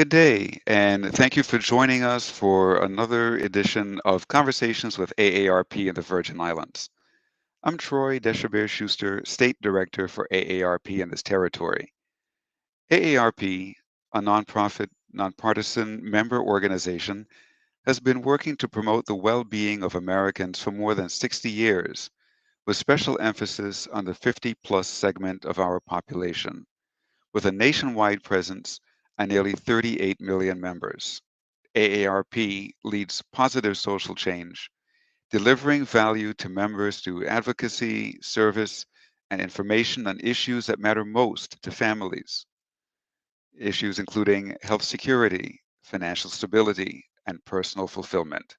Good day, and thank you for joining us for another edition of Conversations with AARP in the Virgin Islands. I'm Troy Deshabere Schuster, State Director for AARP in this territory. AARP, a nonprofit, nonpartisan member organization, has been working to promote the well being of Americans for more than 60 years, with special emphasis on the 50 plus segment of our population, with a nationwide presence and nearly 38 million members. AARP leads positive social change, delivering value to members through advocacy, service, and information on issues that matter most to families. Issues including health security, financial stability, and personal fulfillment.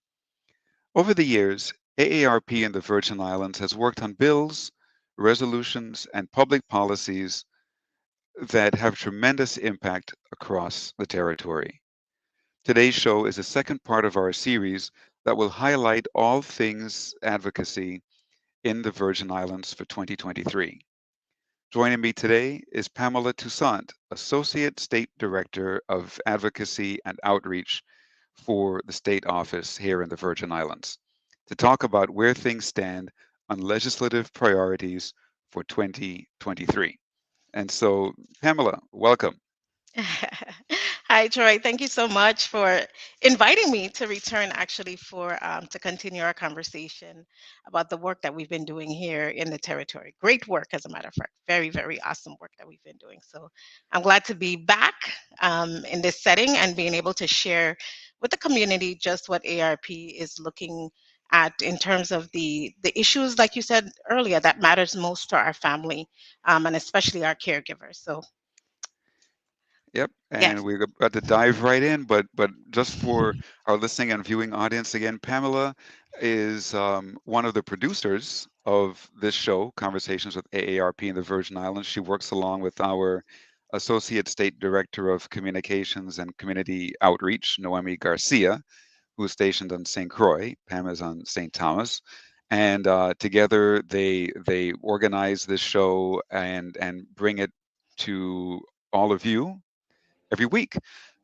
Over the years, AARP in the Virgin Islands has worked on bills, resolutions, and public policies that have tremendous impact across the territory. Today's show is the second part of our series that will highlight all things advocacy in the Virgin Islands for 2023. Joining me today is Pamela Toussaint, Associate State Director of Advocacy and Outreach for the state office here in the Virgin Islands, to talk about where things stand on legislative priorities for 2023. And so, Pamela, welcome. Hi, Troy. Thank you so much for inviting me to return, actually, for to continue our conversation about the work that we've been doing here in the territory. Great work, as a matter of fact. Very, very awesome work that we've been doing. So I'm glad to be back in this setting and being able to share with the community just what ARP is looking at in terms of the issues, like you said earlier, that matters most to our family and especially our caregivers. So Yep, yes. and we're about to dive right in, but just for our listening and viewing audience again, Pamela is one of the producers of this show, Conversations with AARP in the Virgin Islands. She works along with our Associate State Director of Communications and Community Outreach, Noemi Garcia, who's stationed on St. Croix. Pam is on St. Thomas. And together they organize this show and bring it to all of you every week.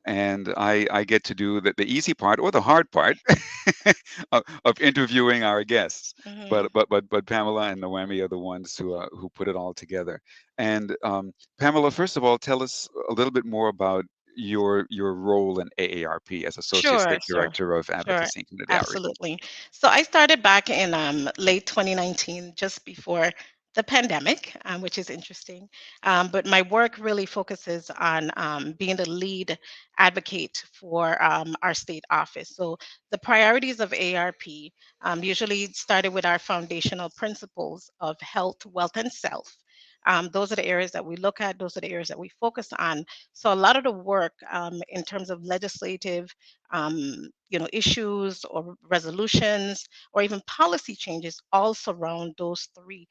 And I get to do the easy part or the hard part of interviewing our guests. Mhm. But Pamela and Noemi are the ones who put it all together. And Pamela, first of all, tell us a little bit more about your role in AARP as Associate Sure, State sure, Director of sure. Advocacy and Community Outreach. Absolutely. So I started back in late 2019, just before the pandemic, which is interesting. But my work really focuses on being the lead advocate for our state office. So the priorities of ARP usually started with our foundational principles of health, wealth, and self. Those are the areas that we look at. Those are the areas that we focus on. So a lot of the work in terms of legislative issues or resolutions or even policy changes all surround those three.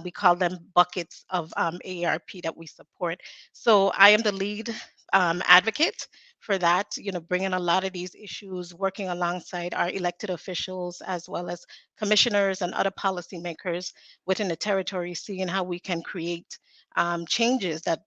We call them buckets of AARP that we support. So I am the lead advocate for that, bringing a lot of these issues, working alongside our elected officials as well as commissioners and other policymakers within the territory, seeing how we can create changes that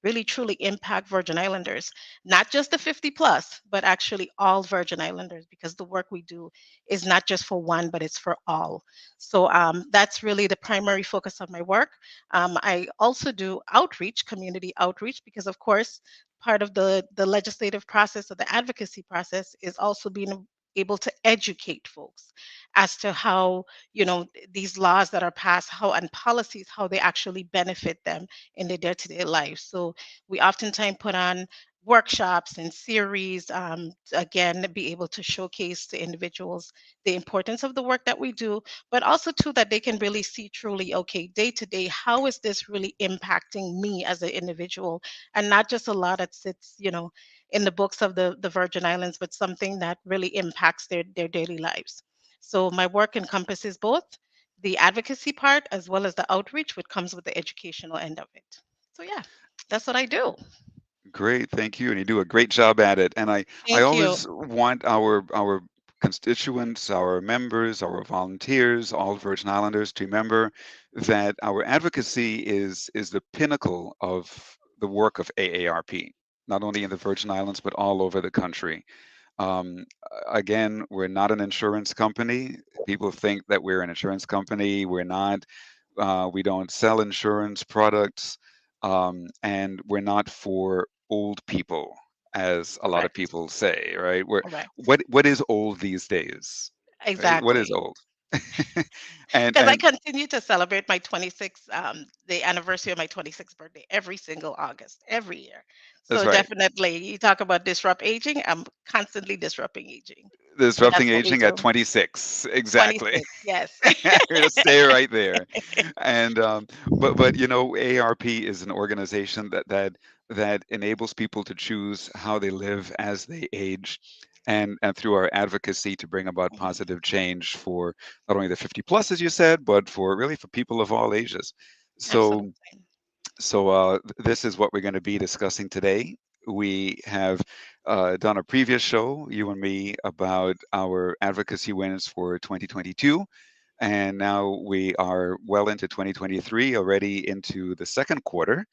really truly impact Virgin Islanders, not just the 50 plus, but actually all Virgin Islanders, because the work we do is not just for one, but it's for all. So that's really the primary focus of my work. I also do outreach, community outreach, because of course, part of the legislative process or the advocacy process is also being able to educate folks as to how these laws that are passed, how and policies, how they actually benefit them in their day-to-day life. So we oftentimes put on workshops and series, again, be able to showcase to individuals the importance of the work that we do, but also too that they can really see truly, okay, day to day, how is this really impacting me as an individual, and not just a law that sits in the books of the Virgin Islands, but something that really impacts their daily lives. So my work encompasses both the advocacy part as well as the outreach, which comes with the educational end of it. So yeah, that's what I do. Great, thank you, and you do a great job at it. And I Thank you. always want our constituents, our members, our volunteers, all Virgin Islanders to remember that our advocacy is the pinnacle of the work of AARP. not only in the Virgin Islands, but all over the country. Um, Again, we're not an insurance company. People think that we're an insurance company. We're not. We don't sell insurance products, and we're not for old people, as a lot of Correct. people say. Right? Correct. What is old these days? Right? What is Exactly. old? and Because I and continue to celebrate my 26th, the anniversary of my 26th birthday every single August, every year. that's So right. definitely, you talk about disrupt aging. I'm constantly disrupting aging, and Disrupting that's what we aging at do. 26. Exactly. 26, yes. We're gonna stay right there. And but AARP is an organization that enables people to choose how they live as they age, and through our advocacy to bring about Mhm. positive change for not only the 50 plus, as you said, but for really for people of all ages. So Absolutely. this is what we're going to be discussing today. We have done a previous show, you and me, about our advocacy wins for 2022. And now we are well into 2023, already into the second quarter.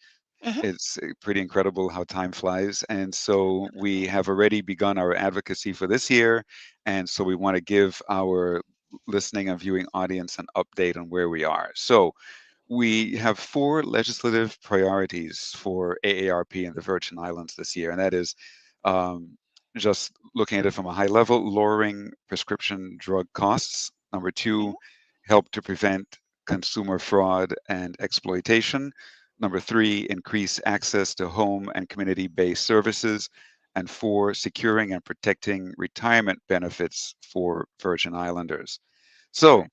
Hmm. It's pretty incredible how time flies. And so we have already begun our advocacy for this year. And so we want to give our listening and viewing audience an update on where we are. So we have four legislative priorities for AARP in the Virgin Islands this year, and that is um, just looking at it from a high level, lowering prescription drug costs. Number two, Hmm. help to prevent consumer fraud and exploitation. Number three, increase access to home and community based services. And four, securing and protecting retirement benefits for Virgin Islanders. So, Correct.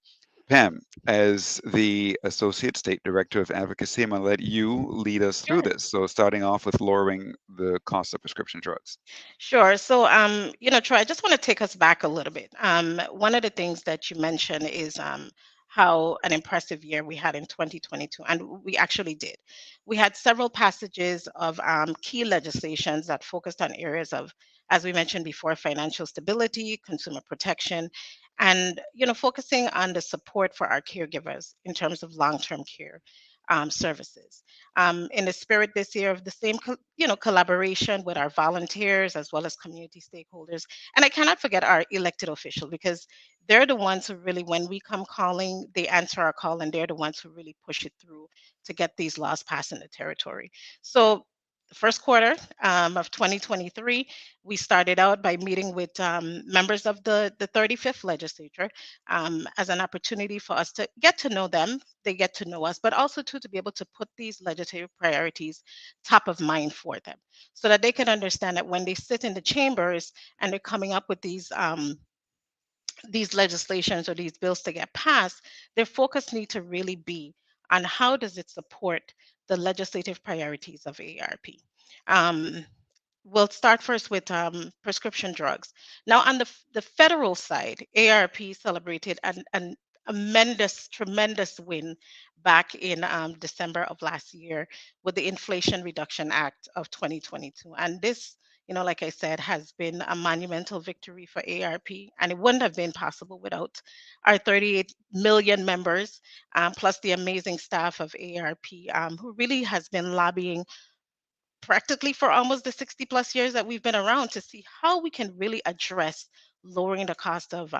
Pam, as the Associate State Director of Advocacy, I'm going to let you lead us through Sure. this. So, starting off with lowering the cost of prescription drugs. Sure. So, Troy, I just want to take us back a little bit. One of the things that you mentioned is how an impressive year we had in 2022, and we actually did. We had several passages of key legislations that focused on areas of, as we mentioned before, financial stability, consumer protection, and focusing on the support for our caregivers in terms of long-term care services in the spirit this year of the same collaboration with our volunteers as well as community stakeholders. And I cannot forget our elected officials, because they're the ones who really, when we come calling, they answer our call, and they're the ones who really push it through to get these laws passed in the territory. So the first quarter of 2023, we started out by meeting with members of the 35th legislature as an opportunity for us to get to know them, they get to know us, but also to be able to put these legislative priorities top of mind for them, so that they can understand that when they sit in the chambers and they're coming up with these legislations or these bills to get passed, their focus need to really be on how does it support the legislative priorities of AARP. Um, we'll start first with prescription drugs. Now, on the federal side, AARP celebrated an tremendous win back in December of last year with the Inflation Reduction Act of 2022. And this, like I said, has been a monumental victory for AARP, and it wouldn't have been possible without our 38 million members, plus the amazing staff of AARP, who really has been lobbying practically for almost the 60 plus years that we've been around to see how we can really address lowering the cost of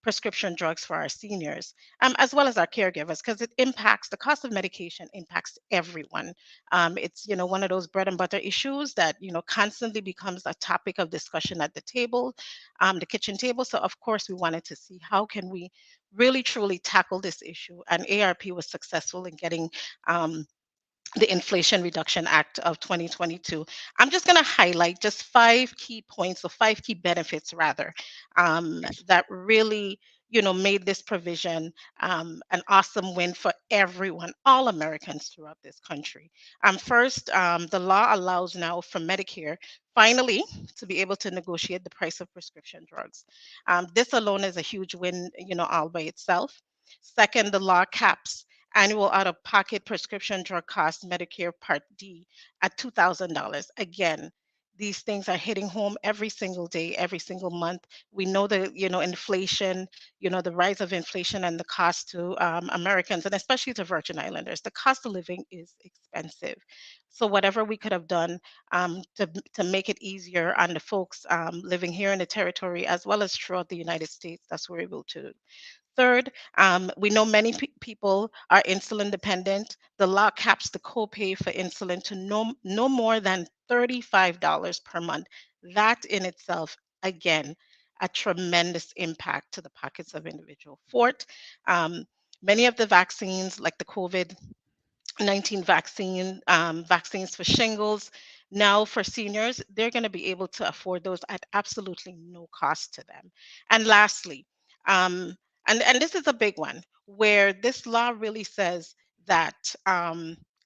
prescription drugs for our seniors, as well as our caregivers, because it impacts the cost of medication impacts everyone. It's one of those bread and butter issues that constantly becomes a topic of discussion at the table, the kitchen table. So of course we wanted to see how can we really truly tackle this issue, and ARP was successful in getting um, the Inflation Reduction Act of 2022. I'm just going to highlight just five key points, or five key benefits rather, Yes. that really, made this provision an awesome win for everyone, all Americans throughout this country. First, the law allows now for Medicare finally to be able to negotiate the price of prescription drugs. This alone is a huge win, all by itself. Second, the law caps annual out-of-pocket prescription drug costs Medicare Part D at $2,000. Again, these things are hitting home every single day, every single month. We know that, inflation, the rise of inflation and the cost to Americans, and especially to Virgin Islanders, the cost of living is expensive. So whatever we could have done to make it easier on the folks living here in the territory as well as throughout the United States, that's what we're able to do. Third, we know many people are insulin dependent. The law caps the copay for insulin to no more than $35 per month. That in itself, again, a tremendous impact to the pockets of individual. Fourth, um, many of the vaccines, like the COVID-19 vaccines for shingles. Now, for seniors, they're going to be able to afford those at absolutely no cost to them. And lastly, um, and this is a big one, where this law really says that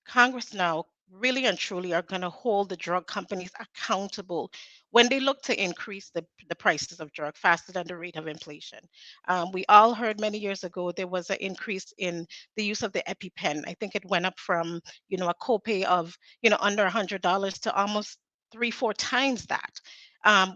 Congress now really and truly are going to hold the drug companies accountable when they look to increase the prices of drug faster than the rate of inflation. We all heard many years ago there was an increase in the use of the EpiPen. I think it went up from, a copay of, under $100 to almost three, four times that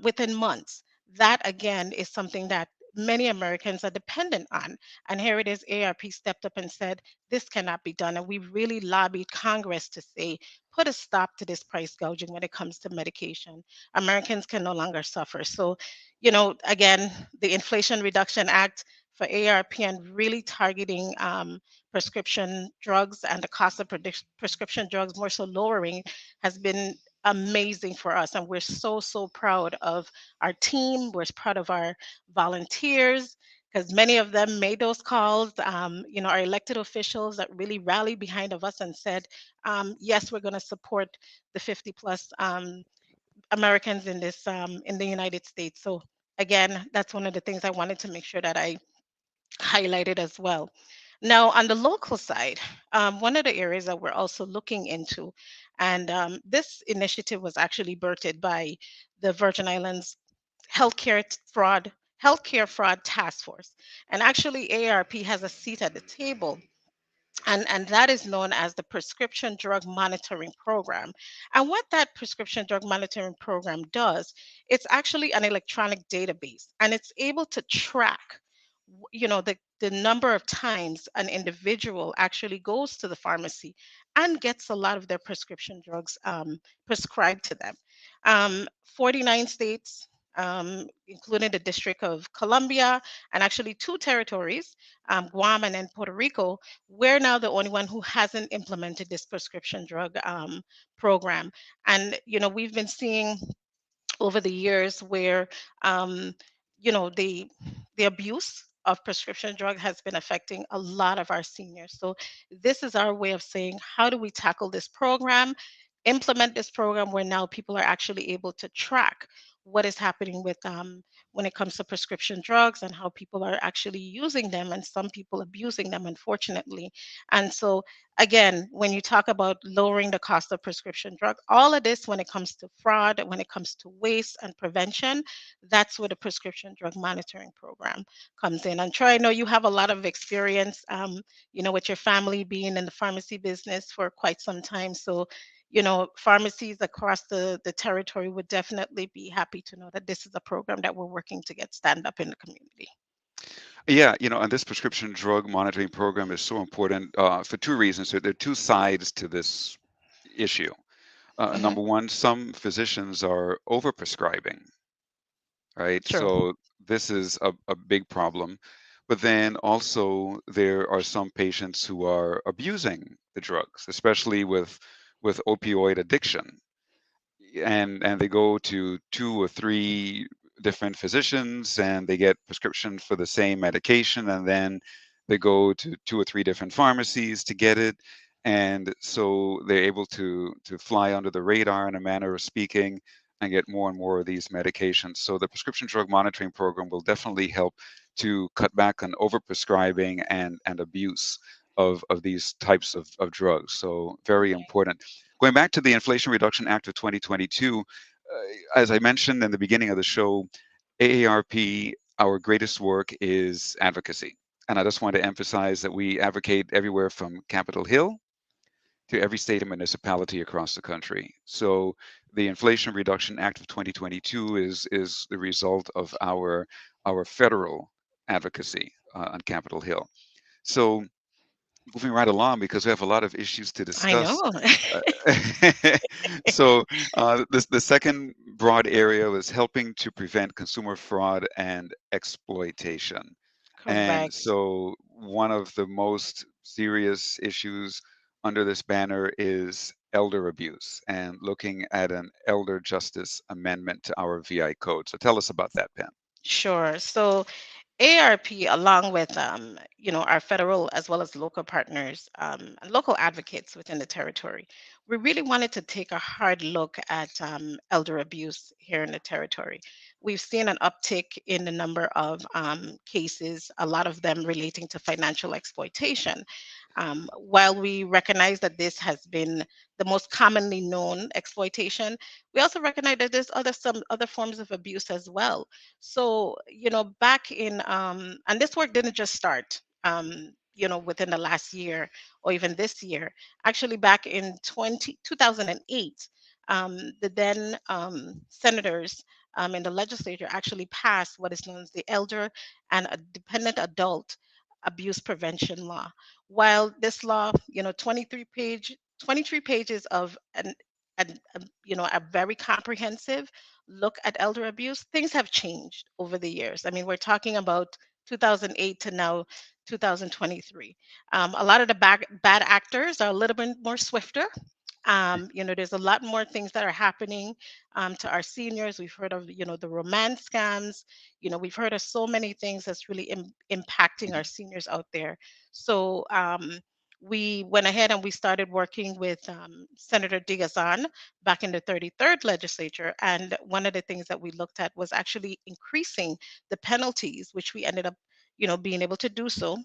within months. That again is something that many Americans are dependent on. And here it is, ARP stepped up and said, this cannot be done. And we really lobbied Congress to say, put a stop to this price gouging when it comes to medication. Americans can no longer suffer. So, again, the Inflation Reduction Act for ARP and really targeting prescription drugs and the cost of prescription drugs, more so lowering, has been amazing for us. And we're so, so proud of our team. We're proud of our volunteers because many of them made those calls. Our elected officials that really rallied behind of us and said, yes, we're going to support the 50 plus Americans in the United States. So again, that's one of the things I wanted to make sure that I highlighted as well. Now, on the local side, one of the areas that we're also looking into, and this initiative was actually birthed by the Virgin Islands healthcare t- fraud healthcare fraud task force, and actually AARP has a seat at the table, and that is known as the prescription drug monitoring program. And what that prescription drug monitoring program does, it's actually an electronic database, and it's able to track the number of times an individual actually goes to the pharmacy and gets a lot of their prescription drugs prescribed to them. 49 states, including the District of Columbia, and actually two territories, Guam and then Puerto Rico, we're now the only one who hasn't implemented this prescription drug program. And we've been seeing over the years where you know the the abuse of prescription drug has been affecting a lot of our seniors. So this is our way of saying, how do we tackle this program, implement this program where now people are actually able to track what is happening with when it comes to prescription drugs and how people are actually using them, and some people abusing them, unfortunately. And so again, when you talk about lowering the cost of prescription drug, all of this, when it comes to fraud, when it comes to waste and prevention, that's where the prescription drug monitoring program comes in. And Troy, I know you have a lot of experience, with your family being in the pharmacy business for quite some time. So, pharmacies across the territory would definitely be happy to know that this is a program that we're working to get stand up in the community. Yeah, and this prescription drug monitoring program is so important for two reasons. There are two sides to this issue. Hmm. Number one, some physicians are overprescribing, right? True. So this is a big problem. But then also there are some patients who are abusing the drugs, especially with opioid addiction, and they go to two or three different physicians and they get prescription for the same medication, and then they go to two or three different pharmacies to get it, and so they're able to fly under the radar in a manner of speaking and get more and more of these medications. So the prescription drug monitoring program will definitely help to cut back on overprescribing and abuse of these types of drugs. So very Yeah. important. Going back to the Inflation Reduction Act of 2022, as I mentioned in the beginning of the show, AARP, our greatest work is advocacy. And I just want to emphasize that we advocate everywhere from Capitol Hill to every state and municipality across the country. So the Inflation Reduction Act of 2022 is the result of our federal advocacy on Capitol Hill. So moving right along, because we have a lot of issues to I discuss. know. Uh, so the second broad area was helping to prevent consumer fraud and exploitation. And Correct. so one of the most serious issues under this banner is elder abuse and looking at an elder justice amendment to our VI code. So tell us about that, Pam. Sure. So AARP, along with our federal as well as local partners and local advocates within the territory, we really wanted to take a hard look at elder abuse here in the territory. We've seen an uptick in the number of cases, a lot of them relating to financial exploitation. While we recognize that this has been the most commonly known exploitation, we also recognize that there's some other forms of abuse as well. So, back in, and this work didn't just start, within the last year or even this year. Actually, back in 2008, the then senators in the legislature actually passed what is known as the Elder and a Dependent Adult Abuse Prevention Law. While this law, 23 pages of a very comprehensive look at elder abuse, things have changed over the years. I mean, we're talking about 2008 to now 2023. A lot of the bad actors are a little bit more swifter. There's a lot more things that are happening to our seniors. We've heard of, the romance scams. We've heard of so many things that's really impacting our seniors out there. So we went ahead and we started working with Senator Digazan back in the 33rd legislature. And one of the things that we looked at was actually increasing the penalties, which we ended up, being able to do so,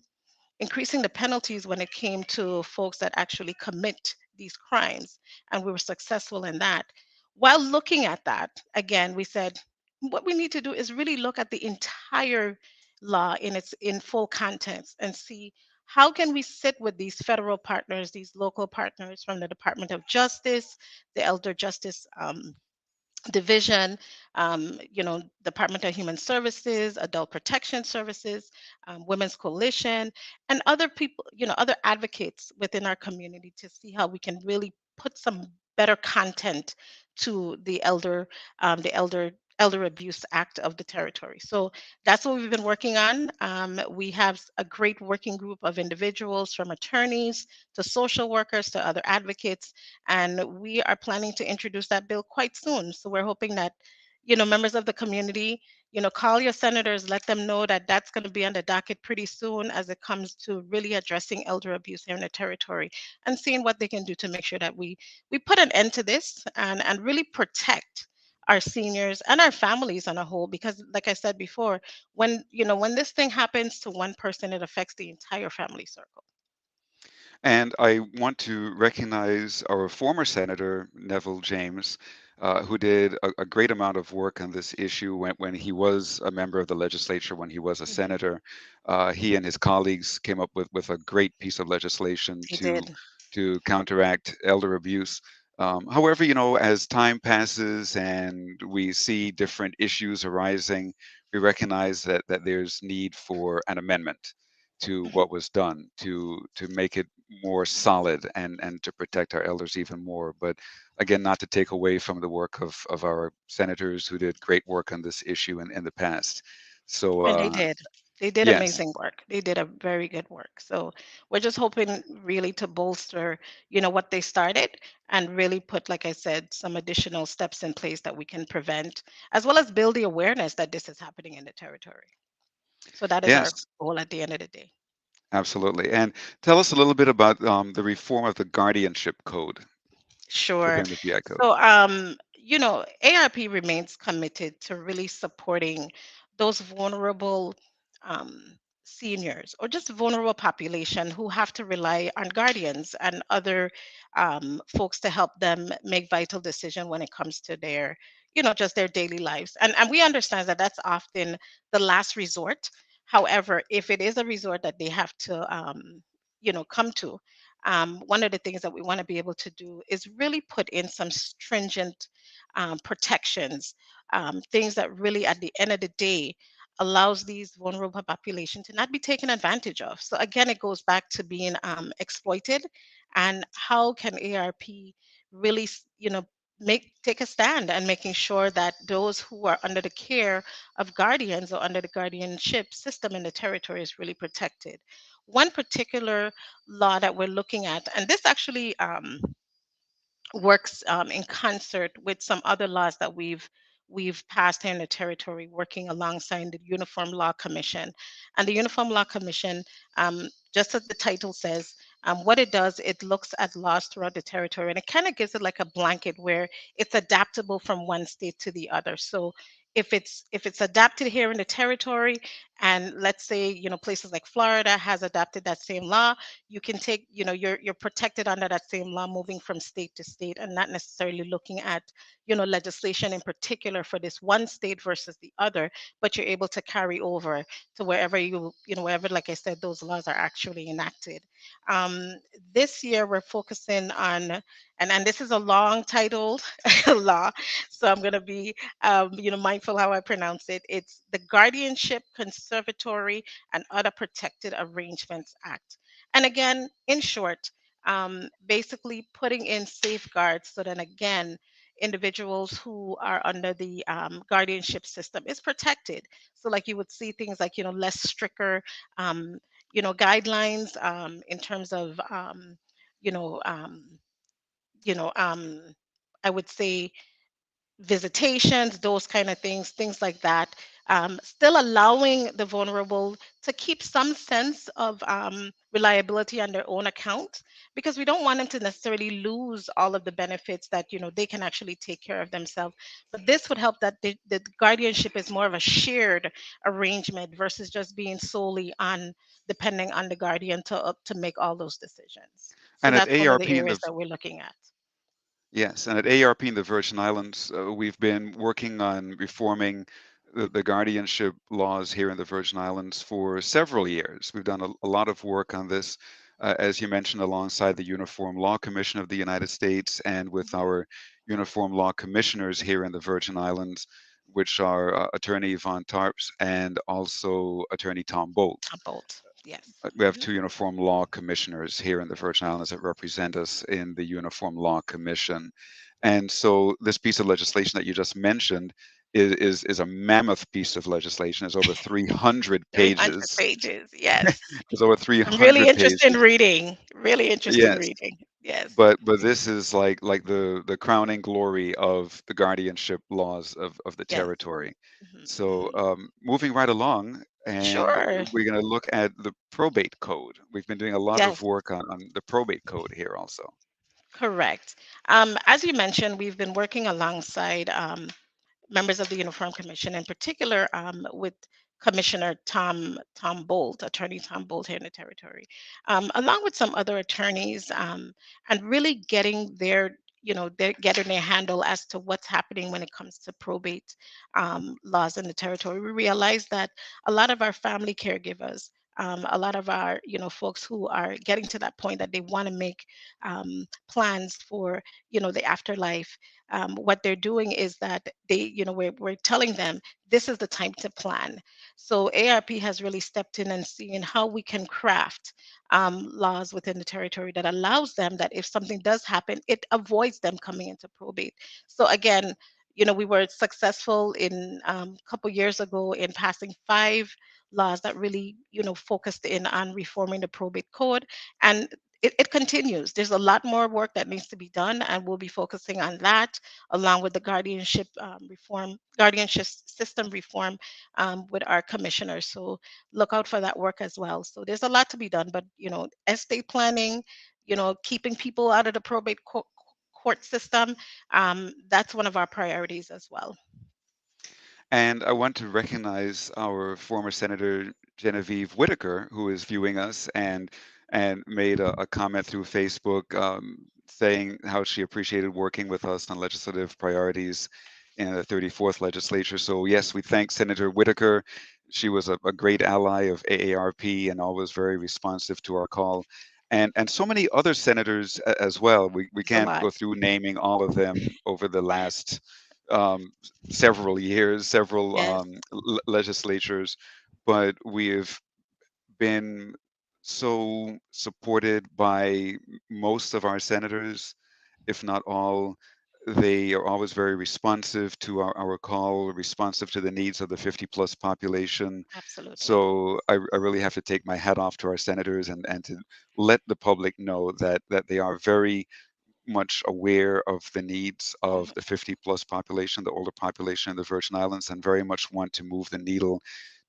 increasing the penalties when it came to folks that actually commit these crimes. And we were successful in that. While looking at that, again, we said, what we need to do is really look at the entire law in its in full context and see how can we sit with these federal partners, these local partners from the Department of Justice, the Elder Justice Division, Department of Human Services, Adult Protection Services, Women's Coalition, and other people, other advocates within our community to see how we can really put some better content to the Elder Abuse Act of the territory. So that's what we've been working on. We have a great working group of individuals from attorneys to social workers to other advocates, and we are planning to introduce that bill quite soon. So we're hoping that, members of the community, call your senators, let them know that that's going to be on the docket pretty soon as it comes to really addressing elder abuse here in the territory and seeing what they can do to make sure that we put an end to this and really protect our seniors and our families on a whole, because like I said before, when this thing happens to one person, it affects the entire family circle. And I want to recognize our former Senator, Neville James, who did a great amount of work on this issue when he was a member of the legislature, when he was a Mhm. senator. He and his colleagues came up with a great piece of legislation They did. to counteract elder abuse. However, as time passes and we see different issues arising, we recognize that there's need for an amendment to Mhm. what was done to make it more solid and to protect our elders even more. But again, not to take away from the work of our senators who did great work on this issue in the past. So And they did. They did yes, amazing work. They did a very good work. So we're just hoping really to bolster, what they started and really put, like I said, some additional steps in place that we can prevent, as well as build the awareness that this is happening in the territory. So that is our yes, goal at the end of the day. absolutely. And tell us a little bit about the reform of the guardianship code Sure. within the VI code. So, ARP remains committed to really supporting those vulnerable seniors or just vulnerable population who have to rely on guardians and other folks to help them make vital decision when it comes to their, just their daily lives. And we understand that that's often the last resort. However, if it is a resort that they have to, come to, one of the things that we want to be able to do is really put in some stringent protections, things that really, at the end of the day, allows these vulnerable population to not be taken advantage of. So again, it goes back to being exploited, and how can ARP really, make take a stand and making sure that those who are under the care of guardians or under the guardianship system in the territory is really protected. One particular law that we're looking at, and this actually works in concert with some other laws that we've passed here in the territory, working alongside the Uniform Law Commission. And the Uniform Law Commission, just as the title says, what it does, it looks at laws throughout the territory, and it kind of gives it like a blanket where it's adaptable from one state to the other. So if it's adapted here in the territory, and let's say, places like Florida has adapted that same law, you can take, you're protected under that same law moving from state to state, and not necessarily looking at, legislation in particular for this one state versus the other, but you're able to carry over to wherever wherever, like I said, those laws are actually enacted. um, this year we're focusing on, and this is a long titled law, so I'm going to be mindful how I pronounce it. It's the Guardianship, Conservatory, and Other Protected Arrangements Act. And again, in short, basically putting in safeguards so that, again, individuals who are under the guardianship system is protected. So like you would see things like, less stricter, um, guidelines in terms of, you know, um, you know, um, I would say visitations, those kind of things like that. Still allowing the vulnerable to keep some sense of reliability on their own account, because we don't want them to necessarily lose all of the benefits that they can actually take care of themselves. But this would help that the guardianship is more of a shared arrangement versus just being solely on depending on the guardian to make all those decisions. So And at that's one of the AARP in areas the that we're looking at. Yes, and at AARP in the Virgin Islands, we've been working on reforming the guardianship laws here in the Virgin Islands for several years. We've done a lot of work on this, as you mentioned, alongside the Uniform Law Commission of the United States and with Mhm. our Uniform Law Commissioners here in the Virgin Islands, which are Attorney Yvonne Tarps and also Attorney Tom Bolt. A bolt, yes. We have Mhm. two uniform law commissioners here in the Virgin Islands that represent us in the Uniform Law Commission. And so this piece of legislation that you just mentioned is a mammoth piece of legislation. It's over 300 300 pages. pages, yes. It's over I'm really 300 interested in pages. reading, really interested in Yes, reading. Yes. but this is like the crowning glory of the guardianship laws of the Yes. territory. Mhm, So mhm. moving right along, and Sure. we're going to look at the probate code. We've been doing a lot of Yes, work on the probate code here also. correct. As you mentioned, we've been working alongside members of the Uniform Commission, in particular with Commissioner Tom Bolt, Attorney Tom Bolt here in the territory, along with some other attorneys, and really getting getting their handle as to what's happening when it comes to probate laws in the territory. We realize that a lot of our family caregivers. A lot of our, folks who are getting to that point that they want to make plans for, the afterlife, what they're doing is that we're telling them this is the time to plan. So ARP has really stepped in and seen how we can craft laws within the territory that allows them that if something does happen, it avoids them coming into probate. So again, we were successful in a couple years ago in passing 5 laws that really, focused in on reforming the probate code. And it continues. There's a lot more work that needs to be done, and we'll be focusing on that along with the guardianship system reform with our commissioners. So look out for that work as well. So there's a lot to be done, but estate planning, keeping people out of the probate court system, that's one of our priorities as well. And I want to recognize our former Senator Genevieve Whitaker, who is viewing us and made a comment through Facebook saying how she appreciated working with us on legislative priorities in the 34th legislature. So yes, we thank Senator Whitaker. She was a great ally of AARP and always very responsive to our call. and so many other senators as well. We It's a can't lot. go through naming all of them over the last um, several years, several Yes, legislatures, but we have been so supported by most of our senators, if not all. They are always very responsive to our call, responsive to the needs of the 50 plus population. absolutely. So I really have to take my hat off to our senators and to let the public know that they are very much aware of the needs of Mhm. the 50 plus population, the older population in the Virgin Islands, and very much want to move the needle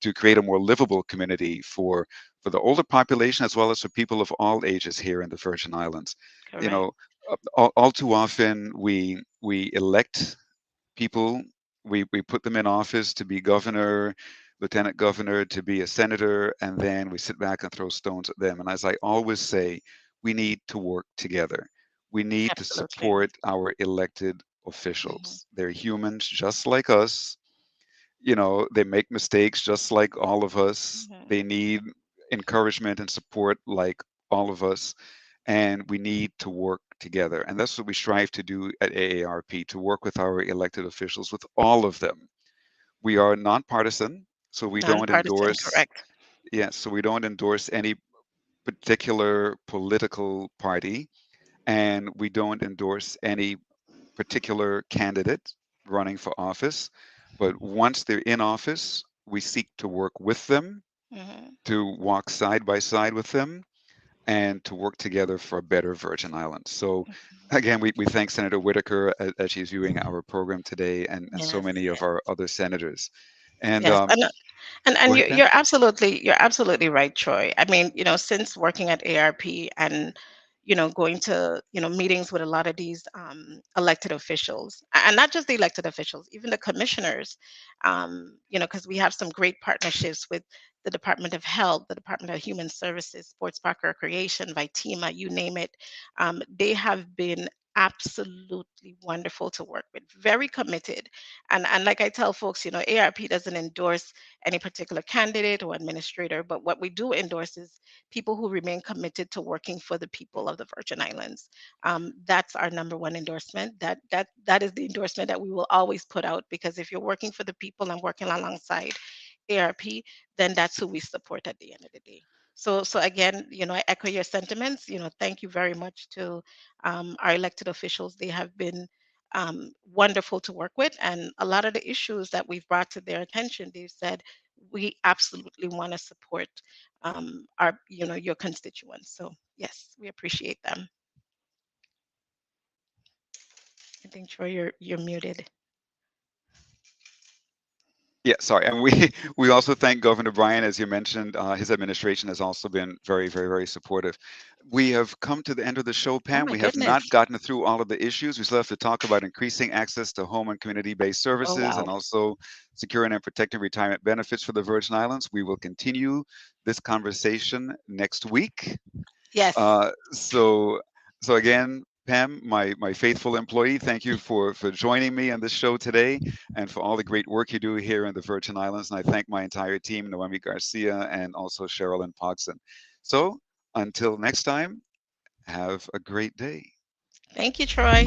to create a more livable community for the older population as well as for people of all ages here in the Virgin Islands. You Correct. know, all too often we elect people, we put them in office to be governor, lieutenant governor, to be a senator, and then we sit back and throw stones at them. And as I always say, we need to work together. We need to Absolutely. support our elected Hmm. officials. They're humans just like us. They make mistakes just like all of us. Hmm. They need encouragement and support like all of us, and we need to work together. And that's what we strive to do at AARP, to work with our elected officials, with all of them. We are nonpartisan, so we don't Nonpartisan, endorse, correct. yes, so we don't endorse any particular political party, and we don't endorse any particular candidate running for office. But once they're in office, we seek to work with them, Hmm. to walk side by side with them, and to work together for a better Virgin Islands. So, again, we thank Senator Whitaker as she's viewing our program today, and so Yes, many of yes, our other senators. And yes. And go you, ahead, Pam. you're absolutely right, Troy. I mean, since working at ARP and going to meetings with a lot of these elected officials, and not just the elected officials, even the commissioners, because we have some great partnerships with the Department of Health, the Department of Human Services, Sports Park Recreation, Vitima, you name it. They have been absolutely wonderful to work with, very committed. And like I tell folks, ARP doesn't endorse any particular candidate or administrator, but what we do endorse is people who remain committed to working for the people of the Virgin Islands. That's our number one endorsement. That is the endorsement that we will always put out, because if you're working for the people and working alongside ARP, then that's who we support at the end of the day. So again, I echo your sentiments. Thank you very much to our elected officials. They have been wonderful to work with, and a lot of the issues that we've brought to their attention, they've said we absolutely want to support your constituents. So yes, we appreciate them. I think Troy, you're muted. Yeah, sorry. And we we also thank Governor Bryan, as you mentioned. His administration has also been very, very, very supportive. We have come to the end of the show, Oh Pam. my We have goodness. not gotten through all of the issues. We still have to talk about increasing access to home and community-based Oh services, wow. and also securing and protecting retirement benefits for the Virgin Islands. We will continue this conversation next week. Yes. So again, Pam, my faithful employee, thank you for joining me on this show today, and for all the great work you do here in the Virgin Islands. And I thank my entire team, Noemi Garcia and also Sherilyn Pogson. So until next time, have a great day. Thank you, Troy.